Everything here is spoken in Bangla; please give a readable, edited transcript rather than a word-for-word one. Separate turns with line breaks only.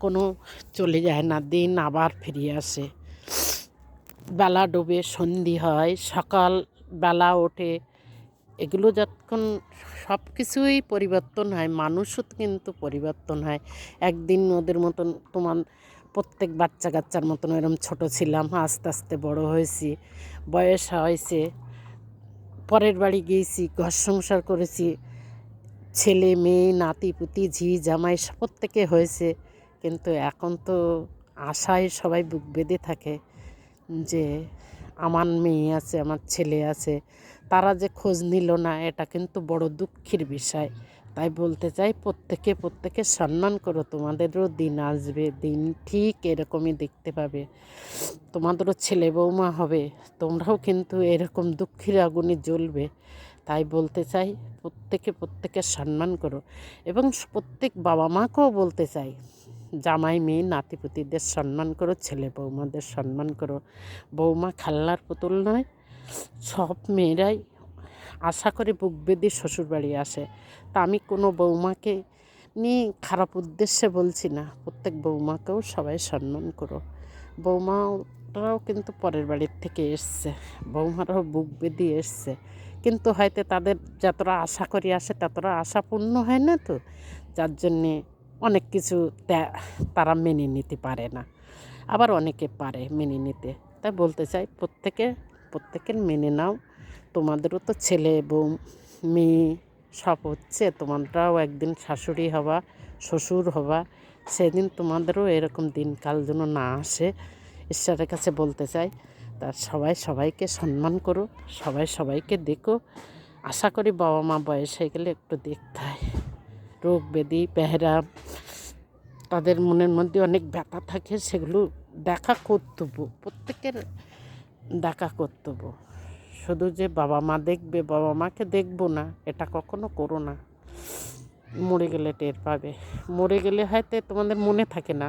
কখনো চলে যায় না, দিন আবার ফিরে আসে। বেলা ডোবে, সন্ধি হয়, সকাল বেলা ওঠে, এগুলো যতক্ষণ সব কিছুই পরিবর্তন হয়, মানুষও কিন্তু পরিবর্তন হয়। একদিন ওদের মতন তোমার প্রত্যেক বাচ্চা কাচ্চার মতন এরম ছোট ছিলাম, আস্তে আস্তে বড় হয়েছি, বয়স হয়েছে, পরের বাড়ি গিয়েছি, ঘর সংসার করেছি, ছেলে মেয়ে নাতি পুতি ঝি জামাই প্রত্যেকে হয়েছে। কিন্তু এখন তো আশায় সবাই বুক বেঁধে থাকে যে আমার মেয়ে আছে, আমার ছেলে আছে, তারা যে খোঁজ নিল না, এটা কিন্তু বড় দুঃখের বিষয়। তাই বলতে চাই, প্রত্যেকে সম্মান করো, তোমাদেরও দিন আসবে, দিন ঠিক এরকমই দেখতে পাবে, তোমাদেরও ছেলে বৌমা হবে, তোমরাও কিন্তু এরকম দুঃখের আগুনে জ্বলবে। তাই বলতে চাই, প্রত্যেকে সম্মান করো। এবং প্রত্যেক বাবা মাকেও বলতে চাই, জামাই মেয়ে নাতিপুতিদের সম্মান করো, ছেলে বৌমাদের সম্মান করো। বৌমা খেলনার পুতুল নয়, সব মেয়েরাই আশা করে বুক বেঁধে শ্বশুরবাড়ি আসে। তা আমি কোনো বৌমাকে নিয়ে খারাপ উদ্দেশ্যে বলছি না, প্রত্যেক বৌমাকেও সবাই সম্মান করো। বৌমারাও কিন্তু পরের বাড়ির থেকে এসছে, বৌমারাও বুক বেঁধে এসছে, কিন্তু হয়তো তাদের যতটা আশা করি আসে ততটা আশা পূর্ণ হয় না, তো যার জন্যে অনেক কিছু তারা মেনে নিতে পারে না, আবার অনেকে পারে মেনে নিতে। তাই বলতে চাই, প্রত্যেকের মেনে নাও। তোমাদেরও তো ছেলে বউ মেয়ে সব হচ্ছে, তোমরাও একদিন শাশুড়ি হবা, শ্বশুর হবা, সেদিন তোমাদেরও এরকম দিনকাল যেন না আসে, ঈশ্বরের কাছে বলতে চাই। তা সবাই সবাইকে সম্মান করো, সবাই সবাইকে দেখো। আশা করি বাবা মা বয়স হয়ে গেলে একটু দেখতে হয়, রোগ ব্যাধি পেহরা, তাদের মনের মধ্যে অনেক ব্যথা থাকে, সেগুলো দেখা কর্তব্য, প্রত্যেকের দেখা কর্তব্য। শুধু যে বাবা মা দেখবে, বাবা মাকে দেখবো না, এটা কখনো করো না। মরে গেলে টের পাবে, মরে গেলে হয়তো তোমাদের মনে থাকে না,